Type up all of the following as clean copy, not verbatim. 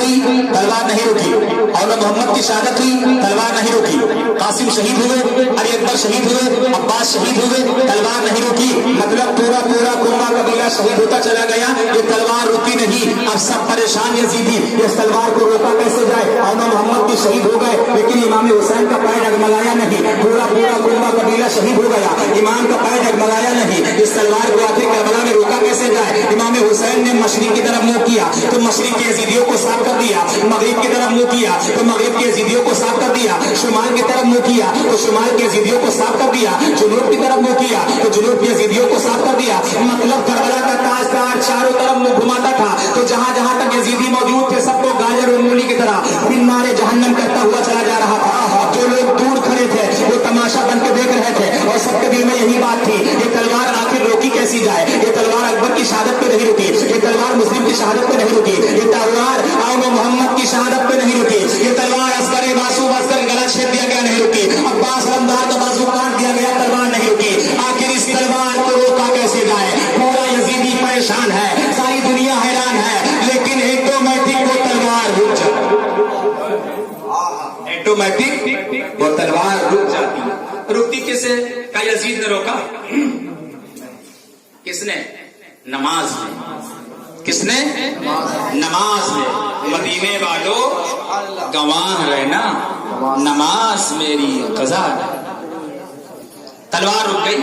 हुई, तलवार नहीं रुकी। और मोहम्मद की शहादत हुई, तलवार नहीं रुकी। कासिम शहीद हुए, अली अकबर शहीद हुए, अब्बास शहीद हुए, तलवार नहीं रुकी। मतलब पूरा पूरा कुर्मा कबीला शहीद होता चला गया, ये तलवार रुकी नहीं। अब सब परेशान यजीदी, इस तलवार को रोका कैसे जाए। और मोहम्मद की शहीद हो गए, लेकिन इमाम हुसैन का पैर डगमगाया नहीं। पूरा पूरा कुर्मा कबीला शहीद हो गया, इमाम का पैर डगमगाया नहीं। इस तलवार को आखिर करबला में रोका कैसे जाए। इमाम हुसैन ने मशरिक की तरफ मुंह किया तो मशरिक के यजीदियों को साफ कर दिया, मगरिब की तरफ मुंह किया तो मगरिब के यजीदियों को साफ कर दिया, शुमाल की तरफ मुंह किया तो शुमाल के यजीदियों को साफ कर दिया, जुनूब की तरफ मुंह किया तो जुनूब के यजीदियों को साफ कर दिया। मतलब करबला का ताजदार चारों तरफ मुंह घुमाता था, तो जहां जहां तक यजीदी मौजूद थे सबको गाजर और मूली की तरह बिन मारे जहन्नम करता हुआ चला जा रहा था। जो लोग दूर खड़े थे वो तमाशा बन के देख रहे थे, और सबके दिल में यही बात थी, ये तलवार आखिर रोकी कैसी जाए। ये तलवार अकबर की शहादत पे नहीं रुकी, ये तलवार मुस्लिम की शहादत पे नहीं रुकी, ये तलवार मोहम्मद की शहादत पे नहीं रुकी, ये तलवार अस्कर बासु बसकर गला छेद दिया गया नहीं रुकी, अब्बास रमदार का बाजू काट दिया गया, तलवार नहीं रुकी। आखिर इस तलवार को रोका कैसे जाए। पूरा यजीदी परेशान है, सारी दुनिया हैरान है, लेकिन ऑटोमेटिक वो तलवार रुक जाती, ऑटोमेटिक वो तलवार रुक जाती। रुकती किसे का यजीद ने रोका, किसने, नमाज में। किसने, नमाज में। मदीने वालों गवाह रहना, नमाज मेरी कज़ा। तलवार रुक गई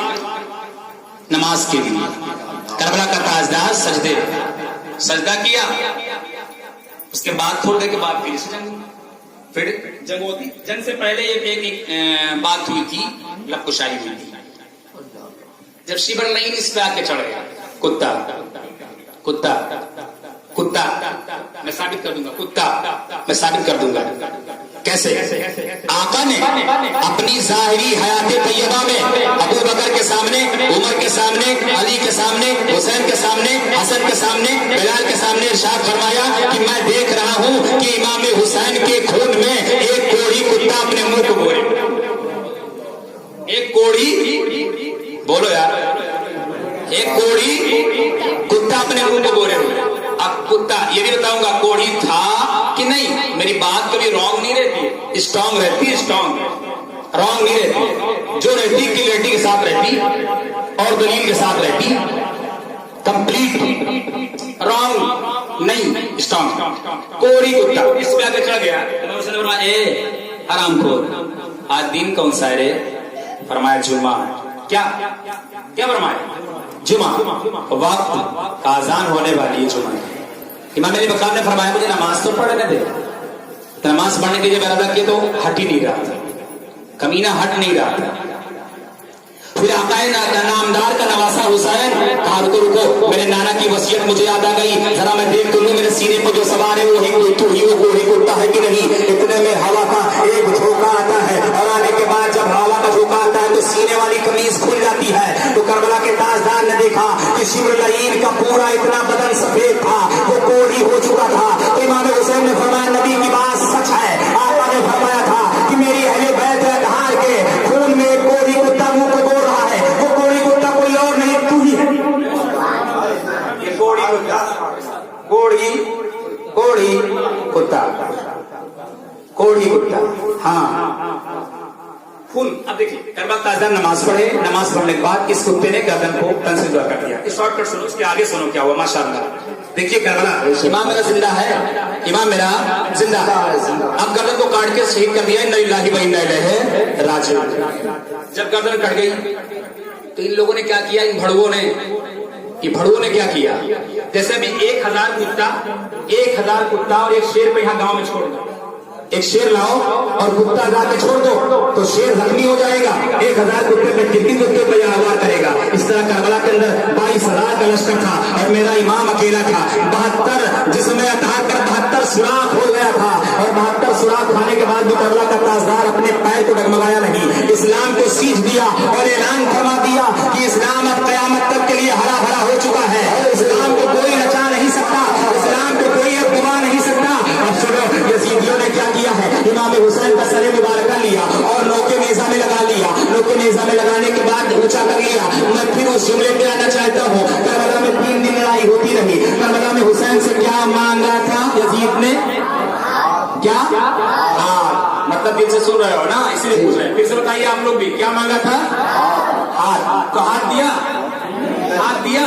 नमाज के लिए। करबला का ताजदार सजदे, सजदा किया, उसके बाद थोड़ी देर के बाद फिर जंग होती। जंग से पहले एक बात हुई थी, लबकुशाई हुई थी। जब शिबर लाइन इस पे आके चढ़ गया, कुत्ता कुत्ता कुत्ता मैं साबित कर दूंगा, कुत्ता मैं साबित कर दूंगा। कैसे? आका ने अपनी जाहिरी हयात तैयबा में अबू बकर के सामने, उमर के सामने, अली के सामने, हुसैन के सामने, हसन के सामने, बिलाल के सामने इरशाद फरमाया कि मैं देख रहा हूं कि इमाम हुसैन के खून में एक कोढ़ी कुत्ता अपने मुंह को बोले। एक कोढ़ी, बोलो यार, एक कोढ़ी कुत्ता अपने मुंह को बोले। अब कुत्ता, ये भी बताऊंगा कोढ़ी था कि नहीं। मेरी बात कभी रॉन्ग नहीं रहती, स्ट्रांग रहती है, स्ट्रांग, रॉन्ग नहीं रहती। जो रहती क्लियरिटी के साथ रहती और दलील के साथ रहती, कंप्लीट रॉन्ग नहीं, स्ट्रांग। कोढ़ी कुत्ता इस पे आगे चढ़ गया, ए हरामखोर, आज दिन कौन सा है रे? फरमाया जुम्मा। क्या क्या फरमाया? जुमा। वक्त आजान होने वाली है जुमा। इमाम अली बकार ने फरमाया मुझे नमाज तो पढ़ने दे। नमाज पढ़ने के जब इरादा किया तो हट ही नहीं रहा था, कमीना हट नहीं रहा था। फिर आकाए नामदार का नवासा हुसैन कहा रुको रुको, मेरे नाना की वसीयत मुझे याद आ गई, जरा मैं देख तो लूं मेरे सीने पर जो सवार है वो कोढ़ी कुत्ता है कि नहीं। इतने में हवा का एक झोंका आता है, और आने के बाद जब हवा का झोंका आता है तो सीने वाली कमीज खुल जाती है। तो करबला के ताजदार ने देखा कि शिब्र लईन का पूरा इतना बदन सफेद था, वो कोढ़ी हो चुका था। तो इमाम हुसैन ने फरमाया नबी की बात सच है। आका ने फरमाया था कि मेरी अहले बैत धार के खून में एक कोढ़ी कुत्ता मुंह को बोल रहा है, वो कोढ़ी कुत्ता कोई और नहीं तू ही है। ये कोढ़ी कुत्ता, कोढ़ी कोढ़ी कुत्ता, कोढ़ी कुत्ता, हाँ फुल। अब देखिए करबला ताजदार नमाज पढ़े, नमाज पढ़ने के बाद इस कुत्ते ने गर्दन को तन से जुदा कर दिया। इस शॉर्टकट सुनो, उसके आगे सुनो क्या हुआ माशाअल्लाह। देखिए करबला, इमाम मेरा जिंदा है, इमाम मेरा जिंदा है। अब गर्दन को काट के शहीद कर दिया, इन्ना लिल्लाहि व इन्ना इलैहि राजिऊन। जब गर्दन कट गई तो इन लोगों ने क्या किया, इन भड़ुओं ने, ये भड़ुओं ने क्या किया, जैसे अभी 1000 कुत्ता और एक शेर को यहाँ गांव में छोड़ दो, एक शेर लाओ और कुत्ता जाके छोड़ दो तो शेर जख्मी हो जाएगा। 1000 कुत्ते पे कितनी कुत्ते पे हमला करेगा। इस तरह करबला के अंदर 22,000 का लश्कर था और मेरा इमाम अकेला था। 72 जिसमें 72 सुराख हो गया था, और 72 सुराख खाने के बाद भी करबला का ताजदार अपने पैर को डगमगाया नहीं, इस्लाम को सींच दिया और ऐलान फरमा दिया कि इस्लाम अब कयामत तक के लिए हरा भरा हो चुका है। इस्लाम को कोई नचा नहीं सकता, इस्लाम को कोई अब दबा नहीं सकता। अब सुनो यजीदियों ने क्या किया है, इमाम हुसैन का सरे मुबारक लिया और नौके नेज़ा में लगा लिया। नौके नेज़ा में लगाने के बाद ऊंचा कर लिया। मैं फिर उस जुमले पे आना चाहता हूँ, करबला में 3 दिन लड़ाई होती रही। करबला में हुसैन से क्या मांगा था यजीद ने? क्या हाथ, मतलब दिल से सुन रहे हो ना, इसलिए पूछ रहे हैं। फिर से बताइए आप लोग भी, क्या मांगा था? हाथ। तो हाथ दिया? हाथ दिया?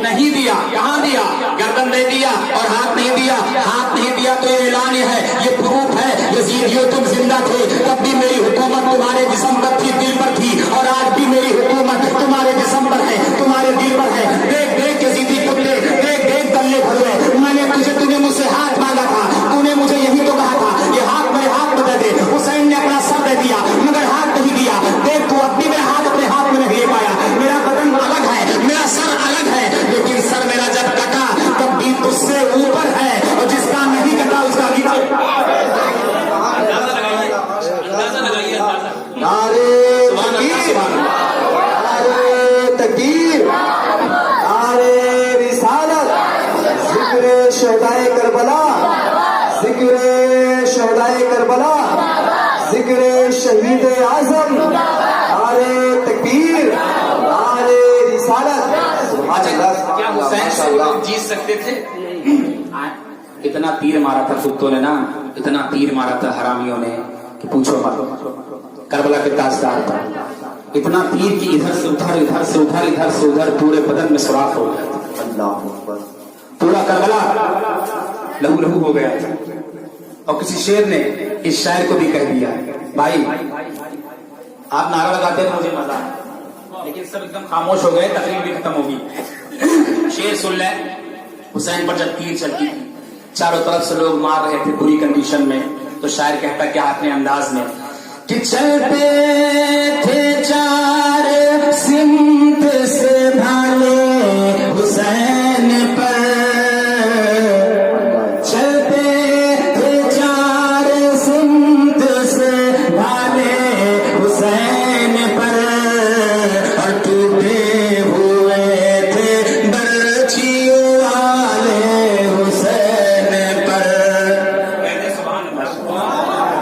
नहीं दिया। कहाँ दिया? गर्दन दे दिया और हाथ नहीं दिया। हाथ नहीं दिया तो ये ऐलान है, ये प्रूफ है, यजीदियों तुम जिंदा थे तब भी मेरी हुकूमत तुम्हारे जिस्म पर थी, दिल पर थी, और आज भी मेरी हुकूमत तुम्हारे जिस्म पर है, तुम्हारे दिल पर है। देख देख यजीदी कुत्ते, देख देख गले भरे, मैंने तूने मुझसे हाथ मांगा था, तूने मुझे यही तो कहा था, ये हाथ मेरे हाथ में दे दे। हुसैन ने अपना सर दे दिया मगर हाथ नहीं दिया। देख तू अब भी मेरा हाथ अपने हाथ में नहीं ले पाया। मेरा बदन अलग है, मेरा सर अलग है, लेकिन सर मेरा जब कटा तब भी तुझसे ऊपर है, और जिसका नहीं कटा उसका नीचे। नारे तकबीर, नारे रिसालत, जिक्र शहदाए करबला, जिक्र शहदाए करबला, जिक्र शहीद आजम, नारे तकबीर, नारे रिसालत। क्या हुसैन से लोग जीत सकते थे? इतना तीर मारा था कुत्तों ने ना, इतना तीर मारा था हरामियों ने कि पूछो मत। करबला के ताजदार पर इतना तीर कि इधर से उधर, इधर से उधर, इधर से उधर पूरे बदन में सुराख हो गया था। अल्लाह पूरा करबला लहू लहू हो गया था। और किसी शेर ने इस शायर को भी कह दिया, भाई आप नारा लगाते हैं मुझे मजा है, लेकिन सब एकदम खामोश हो गए, तकरीर भी खत्म होगी। शेर सुन ले। हुसैन पर जब तीर चलती थी, चारों तरफ से लोग मार रहे थे बुरी कंडीशन में, तो शायर कहता क्या अपने अंदाज में कि चलते थे चार सिमत से भाले हुसैन पर, चलते थे चार सिमत से भाले हुसैन पर, और टूटे हुए थे बर्छियों वाले हुसैन पर। कहते सुभान अल्लाह,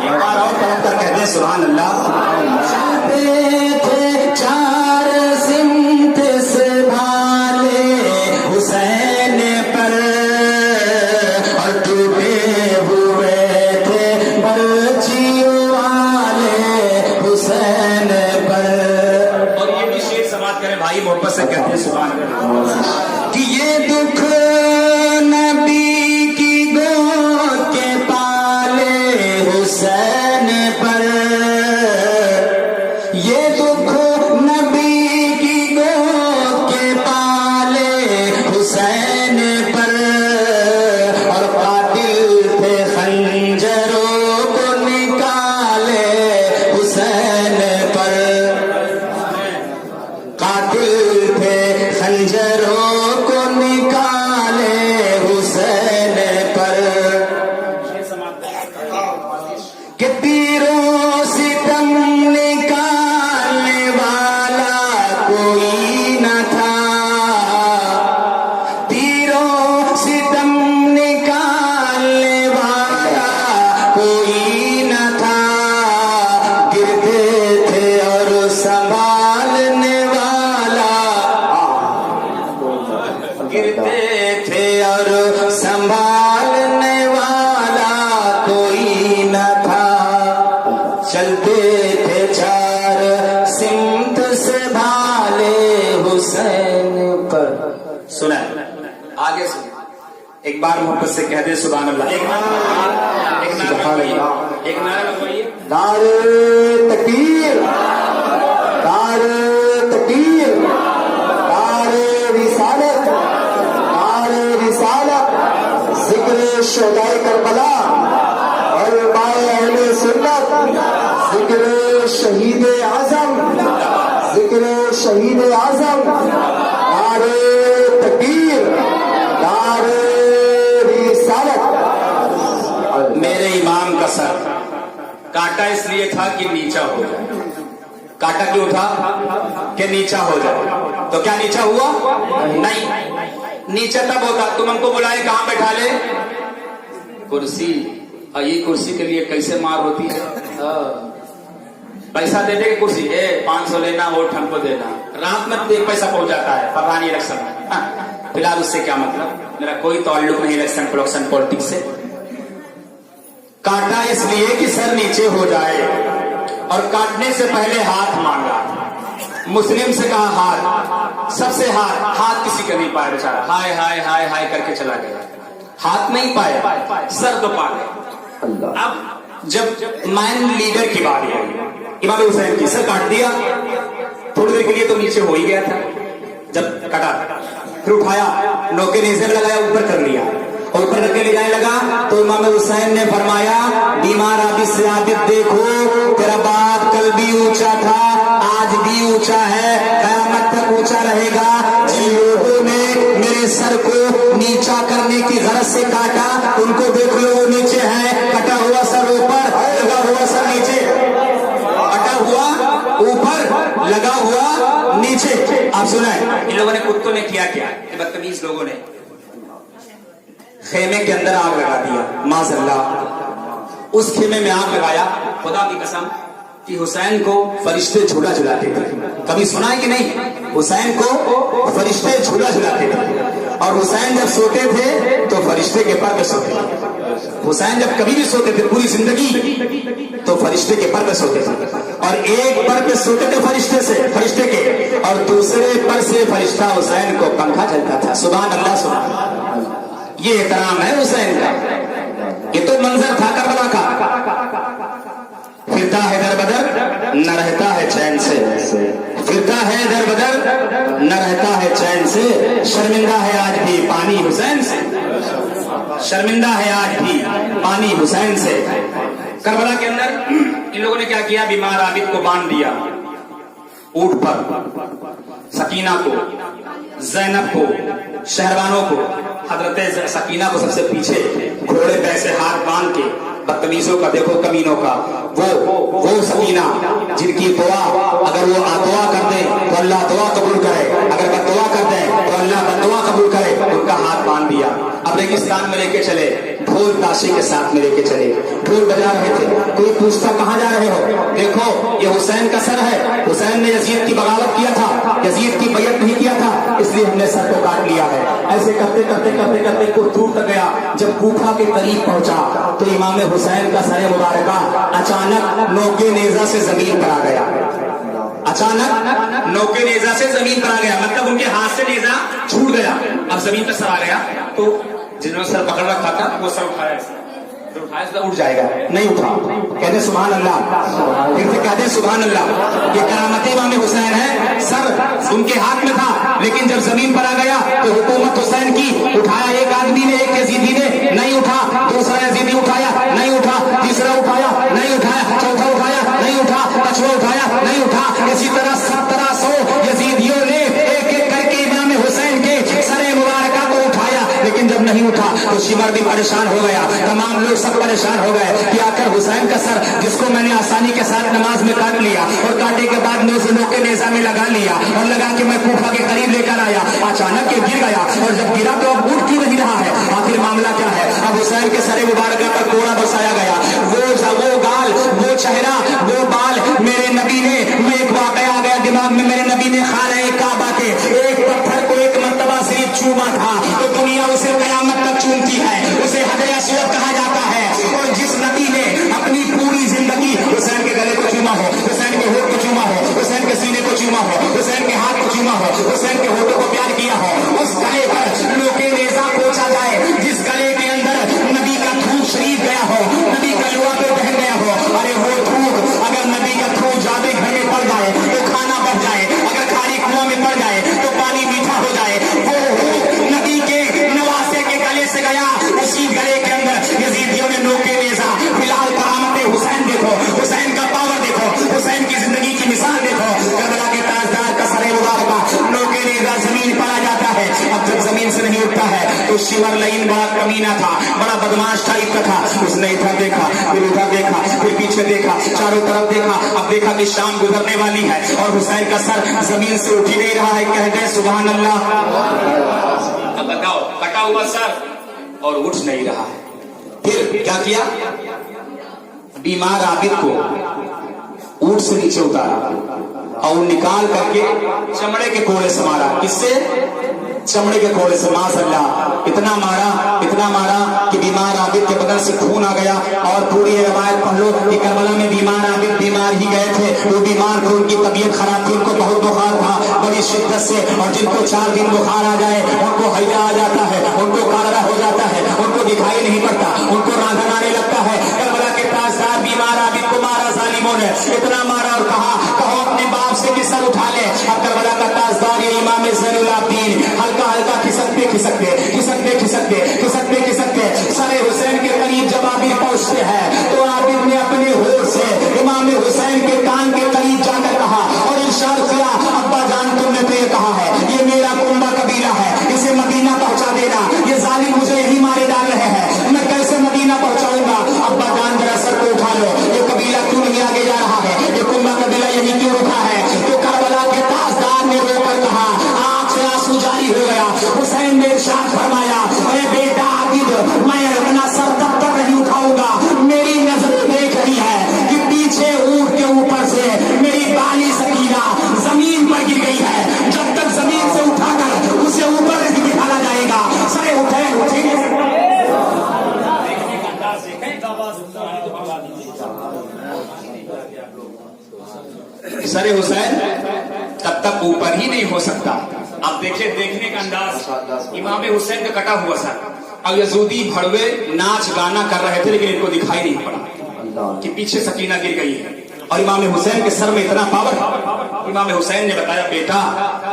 एक बार और पलट कर कहते सुभान अल्लाह। चार सिमत से भाले हुसैन पर, और टूटे हुए थे बर्छियों वाले हुसैन पर। और ये भी शेर समाप्त करें भाई, मोहब्बत से कहते हैं सुभान अल्लाह कि ये दुख नबी की गोद के पाले हुसैन पर, ये दुख नबी की गोद के पाले हुसैन पर, और कातिल थे खंजरों को निकाले हुसैन पर, कातिल थे खंजरों को निकाले हुसैन पर। कि तीरों सितम निकालने वाला कोई न था, तीरों सितम निकालने वाला कोई न था, गिरते थे और संभालने वाला, गिरते थे और संभालने वाला कोई न था, चलते थे चार सिमत से भाले हुसैन पर। सुना आगे सुना, एक बार मोहब्बत से कह दे सुभान अल्लाह। एक नारा लगवाइए। नारे तकबीर, नारे तकबीर, नारे रिसालत, नारे रिसालत, जिक्र शहदाए करबला, उलमाए अहले सुन्नत, जिक्र शहीद आजम, जिक्र शहीद आजम, नारे तकबीर, नारे रिसालत। मेरे इमाम का सर काटा इसलिए था कि नीचा हो जाए। काटा क्यों था? कि नीचा हो जाए। तो क्या नीचा हुआ? नहीं, नीचा तब होता तुम हमको बुलाए कहां बैठा ले? कुर्सी। और ये कुर्सी के लिए कैसे मार होती है? पैसा दे दे कुर्सी, 500 लेना, वोट हमको देना, रात में 1 पैसा पहुंच जाता है प्रधान इलेक्शन में। फिलहाल उससे क्या मतलब, मेरा कोई ताल्लुक नहीं इलेक्शन प्रोडक्शन पॉलिटिक्स से। काटा اس لیے کہ سر نیچے ہو جائے، اور کاٹنے سے پہلے ہاتھ مانگا۔ مسلم سے کہا ہاتھ، سب سے ہاتھ کسی کا نہیں پایا بیچارہ، ہائے ہائے ہائے ہائے کر کے چلا گیا، ہاتھ نہیں پایا، سر تو پا گیا۔ اب جب مین لیڈر کی باری ہے، امام حسین کی سر کاٹ دیا، تھوڑی دیر کے لیے تو نیچے ہو ہی گیا تھا، جب کٹا پھر اٹھایا، نوکے نیزے میں لگایا، اوپر کر لیا، اوپر کر کے لے جانے لگا تو امام حسین نے فرمایا بیمار عابد سے عابد دیکھو، تیرا باپ کل بھی اونچا تھا، آج بھی اونچا ہے، قیامت تک اونچا رہے گا۔ جن لوگوں نے میرے سر کو نیچا کرنے کی غرض سے کاٹا ان کو دیکھ لو، وہ نیچے ہے، کٹا ہوا سر اوپر، لگا ہوا سر نیچے، کٹا ہوا اوپر، لگا ہوا نیچے۔ آپ سنیں ان لوگوں نے، کتوں نے کیا کیا، بدتمیز لوگوں نے خیمے کے اندر آگ لگا دیا، معاذ اللہ، اس خیمے میں آگ لگایا۔ خدا کی قسم کہ حسین کو فرشتے جھولا جھلاتے تھے، کبھی سنا ہے کہ نہیں؟ حسین کو فرشتے جھولا جھلاتے تھے، اور حسین جب سوتے تھے تو فرشتے کے پر پہ سوتے تھے۔ حسین جب کبھی بھی سوتے تھے پوری زندگی تو فرشتے کے پر پہ سوتے تھے، اور ایک پر پہ سوتے تھے فرشتے کے، اور دوسرے پر سے فرشتہ حسین کو پنکھا چلتا تھا۔ سبحان اللہ، سبحان اللہ، یہ احترام ہے حسین کا، یہ تو منظر تھا کربلا کا۔ پھرتا ہے در بدر نہ رہتا ہے چین سے، پھرتا ہے در بدر نہ رہتا ہے چین سے، شرمندہ ہے آج بھی پانی حسین سے، شرمندہ ہے آج بھی پانی حسین سے۔ کربلا کے اندر ان لوگوں نے کیا کیا، بیمار عابد کو باندھ دیا اونٹ پر، سکینہ کو، زینب کو، شہروانوں کو، حضرت سکینہ کو سب سے پیچھے گھوڑے پہ سے ہاتھ باندھ کے، بدتمیزوں کا دیکھو، کمینوں کا، وہ سکینہ جن کی دعا اگر وہ دعا کر دیں تو اللہ دعا قبول کرے، اگر بد دعا کر دیں تو اللہ بد دعا قبول کرے، ان کا ہاتھ باندھ دیا۔ اب ریگستان میں لے کے چلے، ڈھول تاشی کے ساتھ میں لے کے چلے، ڈھول بجا رہے تھے، کوئی پوچھتا کہاں جا رہے ہو، دیکھو یہ حسین کا سر ہے، حسین نے یزید کی بغاوت کیا تھا، یزید کی بیعت نہیں کیا تھا، اس لیے ہم نے سر کو کاٹ لیا ہے۔ ایسے کرتے کرتے کرتے کرتے کو دور تک گیا، جب کوفہ کے قریب پہنچا تو امام حسین کا سر مبارکہ اچانک نوکے نیزہ سے زمین پر آ گیا، اچانک نوکے نیزہ سے زمین پر آ گیا، مطلب ان کے ہاتھ سے نیزہ چھوٹ گیا، اب زمین پر سر آ گیا۔ تو جنہوں نے سر پکڑ رکھا تھا وہ سر اٹھایا، اٹھ جائے گا، نہیں اٹھا، کہتے سبحان اللہ، پھر سے کہتے سبحان اللہ۔ یہ کرامت امام حسین ہے، سر ان کے ہاتھ میں تھا، لیکن جب زمین پر آ گیا تو حکومت حسین کی، اٹھایا ایک آدمی نے، ایک یزیدی نے، نہیں اٹھا، دوسرا یزیدی اٹھایا، نہیں اٹھا، تیسرا اٹھایا، نہیں اٹھایا، چوتھا اٹھایا، نہیں اٹھا، پانچواں اٹھایا، نہیں اٹھا، اسی طرح 1700 یزیدیوں نے ایک ایک کر کے امام حسین کے سر مبارکہ کو اٹھایا، لیکن جب نہیں اٹھا تو شمر بھی پریشان ہو گیا، تمام لوگ سب پریشان ہو گئے کہ آخر حسین کا سر جس کو میں نے آسانی کے ساتھ نماز میں کاٹ لیا، اور کاٹے کے بعد نوکے نیزہ میں لگا لیا، اور لگا کہ میں کوفہ کے قریب لے کر آیا، اچانک یہ گر گیا، اور جب گرا تو اب اٹھ کیوں نہیں رہا ہے، آخر معاملہ کیا ہے؟ اب حسین کے سر مبارکہ پر کوڑا برسایا گیا، وہ گال، وہ چہرہ، وہ بال، میرے نبی نے، میں ایک واقعہ آ گیا دماغ میں، میرے نبی نے خانہ کعبہ کے ایک پتھر کو ایک مرتبہ صرف چوما تھا، تو دنیا اسے قیامت تک چومتی ہے، اسے حجر اسود کہا جاتا ہے۔ اور جس نبی نے اپنی پوری زندگی حسین کے گلے کو چوما ہو، حسین کے ہونٹ کو چوما ہو، حسین کے سینے کو چوما ہو، حسین کے ہاتھ کو چوما ہو، حسین کے ہونٹوں کو پیار کیا ہو، اس گلے پر نوکے نیزہ پہنچا جائے، جس گلے کے اندر نبی کا تھوک شریف گیا ہو، نبی کا لوا پہ بہن گیا ہو، ارے وہ تھوک اگر نبی کا تھوک زیادہ گھر میں پڑ جائے تو کھانا بڑھ جائے، اگر کھاری کنواں میں پڑ جائے تو پانی میٹھا ہو جائے، وہ نبی کے نواسے کے گلے سے گیا، اسی گلے کے اندر یزیدیوں نے نوکے نیزہ۔ فی الحال کرامت حسین دیکھو، حسین کا پاور دیکھو، حسین کی زندگی کی مثال دیکھو، کربلا کے تاجدار کا سر مبارکہ نوکے نیزہ زمین پر آ جاتا ہے، اب جب زمین سے نہیں اٹھتا ہے تو شمر لعین بڑا کمینہ تھا، بڑا بدماش ٹائپ کا تھا، اس نے ادھر دیکھا، پھر ادھر دیکھا، پھر پیچھے دیکھا، چاروں طرف دیکھا، اب دیکھا کہ شام گزرنے والی ہے اور حسین کا سر زمین سے اٹھ ہی نہیں رہا ہے، کہہ دیں سبحان اللہ۔ اب بتاؤ، کٹا ہوا سر اور اٹھ نہیں رہا ہے، پھر کیا کیا؟ بیمار عابد کو اونٹ سے نیچے اتارا اور نکال کر کے چمڑے کے کوڑے سے مارا، کس سے؟ चमड़े के कोड़े से, माशाअल्लाह। इतना मारा कि बीमार आबिद के बदन से खून आ गया। और पूरी रवायत पढ़ लो कि करबला में बीमार आबिद बीमार ही गए थे। वो बीमार थे, उनकी तबीयत खराब थी, उनको बहुत बुखार था बड़ी शिद्दत से। और जिनको 4 दिन बुखार आ जाए उनको हैजा आ जाता है, उनको कालरा हो जाता है, उनको दिखाई नहीं पड़ता, उनको रांधन आने लगता है। करबला के ताजदार बीमार आबिद को मारा जालिमों ने, इतना मारा और कहा कहो अपने बाप से कि सर उठा ले। अब करबला का ताजदार ये इमाम ज़ैनुल आबिदीन हल्का खिसकते सरे हुसैन के करीब जब आबिद पहुंचते हैं तो आबिद ने अपने होठ से इमाम हुसैन के कान के करीब जाकर कहा और इरशाद किया, अब्बा जान तुमने तो ये कहा है ये मेरा कुंबा कबीला है, इसे मदीना पहुंचा देना। ये जालिम मुझे यही मारे डाल रहे हैं, मैं कैसे मदीना पहुंचाऊंगा? अब्बा जान जरा सर को उठा लो, ये कबीला क्यों नहीं आगे जा रहा है? ये कुंबा कबीला यही क्यों रुका है? तो करबला के ताजदार ने रोकर कहा, आंख से आंसू जारी हो गया। हुसैन ने इरशाद फरमाया, अरे बेटा आबिद, मैं अपना सर तब तक नहीं उठाऊंगा, मेरी नजर देख रही है कि पीछे ऊंट के ऊपर से मेरी बाली सकीना जमीन पर गिर गई है। जब तक जमीन से उठाकर उसे ऊपर नहीं बिठाया जाएगा, सरे उठेंगे। सरे हुसैन तब तक ऊपर ही नहीं हो सकता। अब देखिए देखने का अंदाज, इमाम हुसैन का कटा हुआ सर। अब यजूदी भड़वे नाच गाना कर रहे थे लेकिन इनको दिखाई नहीं पड़ा कि पीछे सकीना गिर गई है। और इमाम हुसैन के सर में इतना पावर। इमाम हुसैन ने बताया, बेटा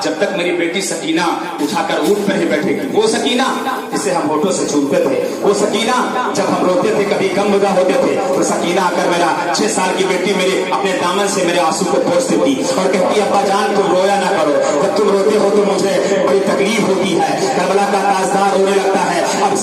जब तक मेरी बेटी सकीना उठाकर ऊंट पर ही बैठेगी, वो सकीना जिसे हम होठों से छूते थे, वो सकीना जब हम रोते थे कभी गम बुदा होते थे, वो सकीना आकर मेरा 6 साल की बेटी मेरे अपने दामन से मेरे आंसू को पोंछ देती और कहती, अब्बा जान तुम रोया ना करो, जब तुम रोते हो तो मुझे बड़ी तकलीफ होती है। करबला का ताजदार रोने लगता है। अब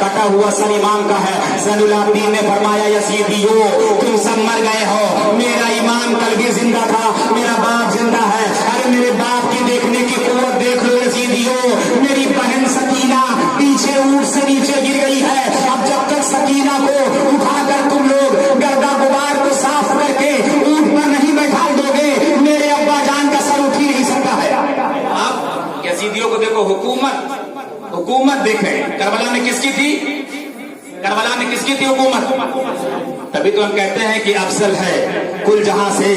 कटा हुआ सर इमाम का है। ज़ैनुल आबिदीन ने फरमाया, यज़ीदियो तुम सब मर गए हो, मेरा इमाम कल भी जिंदा था, मेरा बाप जिंदा है। अरे मेरे बाप की देखने की कुव्वत देख लो यज़ीदियो, मेरी बहन सकीना पीछे ऊंट से नीचे गिर गई है। अब जब तक सकीना को उठाकर तुम लोग गर्दा गुबार को साफ करके ऊंट पर नहीं बैठा दोगे, मेरे अब्बा जान का सर उठ ही नहीं सकता है। अब यज़ीदियों को देखो, हुकूमत देखें, करबला में किसकी थी? करबला में किसकी थी हुकूमत? तभी तो हम कहते हैं कि अफजल है कुल जहां से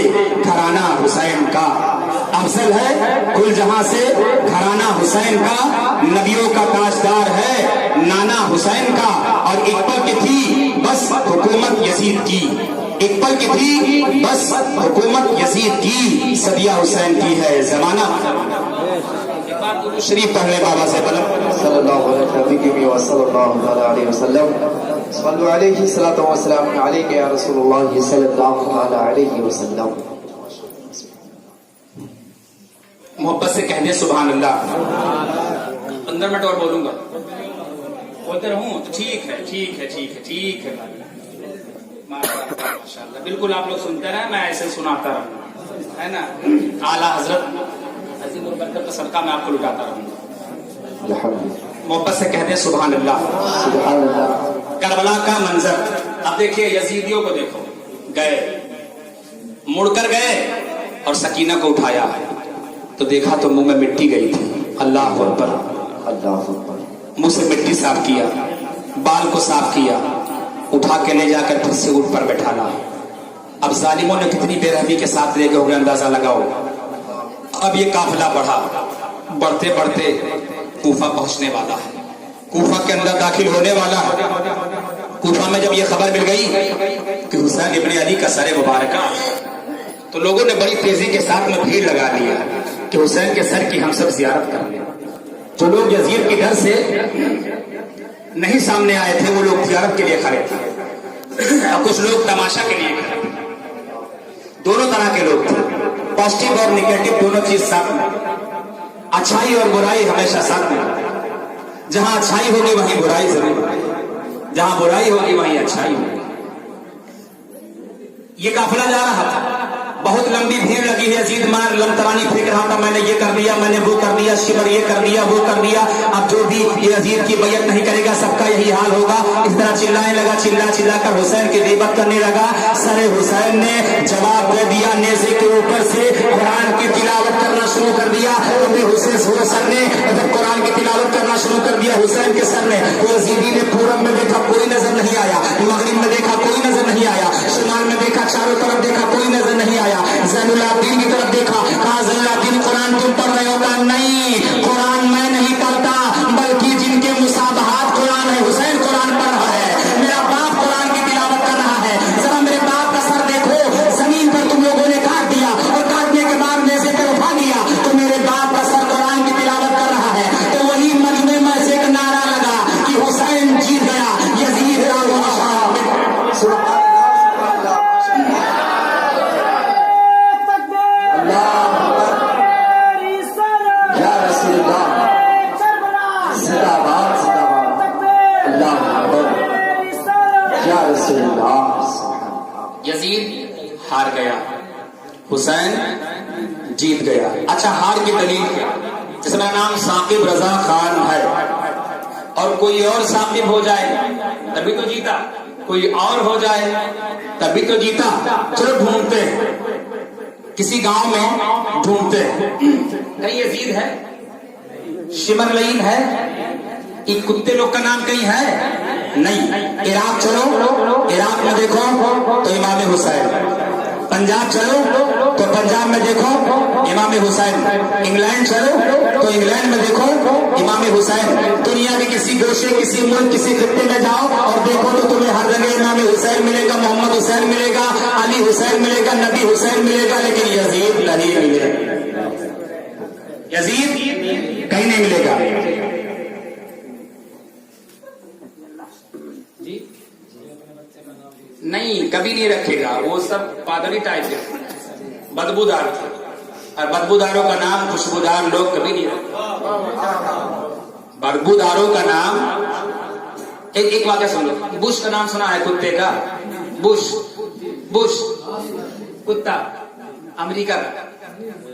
घराना हुसैन का, अफजल है कुल जहां से घराना हुसैन का, नबियों का ताजदार है नाना हुसैन का। और एक पल की थी बस हुकूमत यजीद की, एक पल की थी बस हुकूमत यजीद की, सदिया हुसैन की है जमाना। शरीफ पढ़ने बाबा से सल्लल्लाहु अलैहि वसल्लम, सल्लु अलैहि सलातो व सलाम अलैका या रसूलुल्लाह सल्लल्लाहु अलैहि वसल्लम। मोहब्बत से कह दे सुभान अल्लाह। 15 मिनट और बोलूंगा, बोलते रहूं तो ठीक है। माशाअल्लाह, बिल्कुल आप लोग सुनते रहे, मैं ऐसे सुनाता रहूं, है ना। आला हजरत अजीम और बरकत का सदका मैं आपको लुटाता रहूंगा। मोहब्बत से कह दे सुभान अल्लाह। करबला का मंजर अब देखिए, यजीदियों को देखो, गए मुड़कर गए और सकीना को उठाया तो देखा तो मुंह में मिट्टी गई थी। अल्लाह अकबर, अल्लाह अकबर। मुंह से मिट्टी साफ किया, बाल को साफ किया, उठा के ले जाकर फिर से ऊंट पर बैठाना। अब जालिमों ने कितनी बेरहमी के साथ लेके हो गए, अंदाजा लगाओ। अब ये काफिला बढ़ा, बढ़ते बढ़ते कूफा पहुंचने वाला है, कूफा के अंदर दाखिल होने वाला है। कूफा में जब ये खबर मिल गई कि हुसैन इब्ने अली का सर मुबारक, तो लोगों ने बड़ी तेजी के साथ में भीड़ लगा लिया कि हुसैन के सर की हम सब जियारत कर लें। जो लोग यजीद के डर से नहीं सामने आए थे वो लोग जियारत के लिए खड़े थे और कुछ लोग तमाशा के लिए खड़े थे। दोनों तरह के लोग थे, पॉजिटिव और निगेटिव दोनों चीज साथ में। अच्छाई और बुराई हमेशा साथ में, जहां अच्छाई होगी वहीं बुराई जरूर, जहां बुराई होगी वहीं अच्छाई होगी। ये काफिला जा रहा था, بہت لمبی بھیڑ لگی ہے، یزید مار لمترانی پھینک رہا تھا، میں نے یہ کر دیا، میں نے وہ کر دیا، شمر یہ کر دیا، وہ کر دیا. اب جو بھی یزید کی بیعت نہیں کرے گا سب کا یہی حال ہوگا. اس طرح چلانے لگا، چلا چلا کر حسین کی غیبت کرنے لگا. سر حسین نے جواب دے دیا، نیزے کے اوپر سے قرآن کی تلاوت کرنا شروع کر دیا. حسین سر نے جب قرآن کی تلاوت کرنا شروع کر دیا حسین کے سر نے، تو یزیدی نے پورب میں دیکھا کوئی نظر نہیں آیا، مغرب میں دیکھا کوئی نظر نہیں آیا، شمال میں دیکھا، چاروں طرف دیکھا کوئی نظر نہیں آیا. زین العابدین کی طرف دیکھا، کہا زین العابدین قرآن تم پڑھ رہے ہو؟ کہا نہیں، قرآن میں نہیں پڑھتا، بلکہ جن کے مصابہات قرآن ہے حسین قرآن پڑھ رہا ہے، میرا باپ قرآن کی تلاوت کر رہا ہے. ذرا میرے باپ کا سر دیکھو، زمین پر تم لوگوں نے کاٹ دیا اور کاٹنے کے بعد نیزے پہ اٹھا دیا، تو میرے باپ کا سر قرآن کی تلاوت کر رہا ہے. تو وہی مجمع میں سے ایک نعرہ لگا کہ حسین جیت گیا، یزید یزید ہار گیا، حسین جیت گیا. اچھا ہار کی دلیل کیا؟ جس کا نام ثاقب رضا خان ہے اور کوئی اور ثاقب ہو جائے تبھی تو جیتا، کوئی اور ہو جائے تبھی تو جیتا. چلو ڈھونڈتے کسی گاؤں میں، ڈھونڈتے کہیں یزید ہے، شمر لعین ہے، یہ کتے لوگ کا نام کہیں ہے نہیں. عراق چلو، عراق میں دیکھو تو امام حسین. پنجاب چلو تو پنجاب میں دیکھو امام حسین. انگلینڈ چلو تو انگلینڈ میں دیکھو امام حسین. دنیا کے کسی گوشے، کسی ملک، کسی خطے میں جاؤ اور دیکھو تو تمہیں ہر جگہ امام حسین ملے گا، محمد حسین ملے گا، علی حسین ملے گا، نبی حسین ملے گا، لیکن یزید نہیں ملے گا. یزید کہیں نہیں ملے گا. نہیں، کبھی نہیں رکھے گا، وہ سب پادری ٹائپ کے بدبودار تھے، اور بدبوداروں کا نام خوشبودار لوگ کبھی نہیں رکھتے. بدبوداروں کا نام ایک واقعہ سن لو. بش کا نام سنا ہے کتے کا؟ بش کتا امریکہ کا.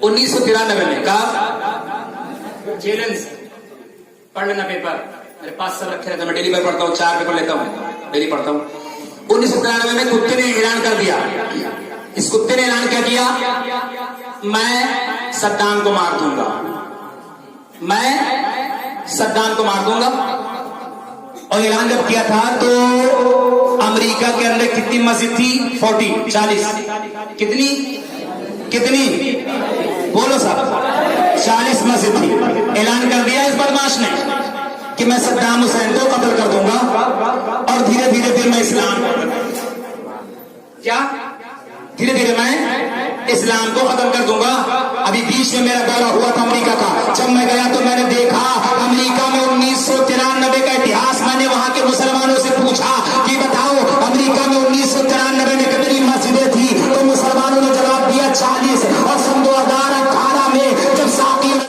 1993 میں کہا چیلنج پڑھ لینا پیپر، میرے پاس سب رکھے رہتے، میں ڈیلی پیپر پڑھتا ہوں، 4 پیپر لیتا ہوں، ڈیلی پڑھتا ہوں. 1993 میں کتے نے اعلان کر دیا، اس کتے نے اعلان کیا کیا؟ میں صدام کو مار دوں گا، میں صدام کو مار دوں گا. اور اعلان جب کیا تھا تو امریکہ کے اندر کتنی مسجد تھی؟ 40 کتنی بولو صاحب، 40 مسجد تھی. اعلان کر دیا اس بدماش نے کہ میں صدام حسین کو قتل کر دوں گا اور دھیرے دھیرے پھر میں اسلام کیا دھیرے دھیرے میں اسلام کو ختم کر دوں گا. ابھی بیچ میں میرا دورہ ہوا تھا امریکہ کا، جب میں گیا تو میں نے دیکھا امریکہ میں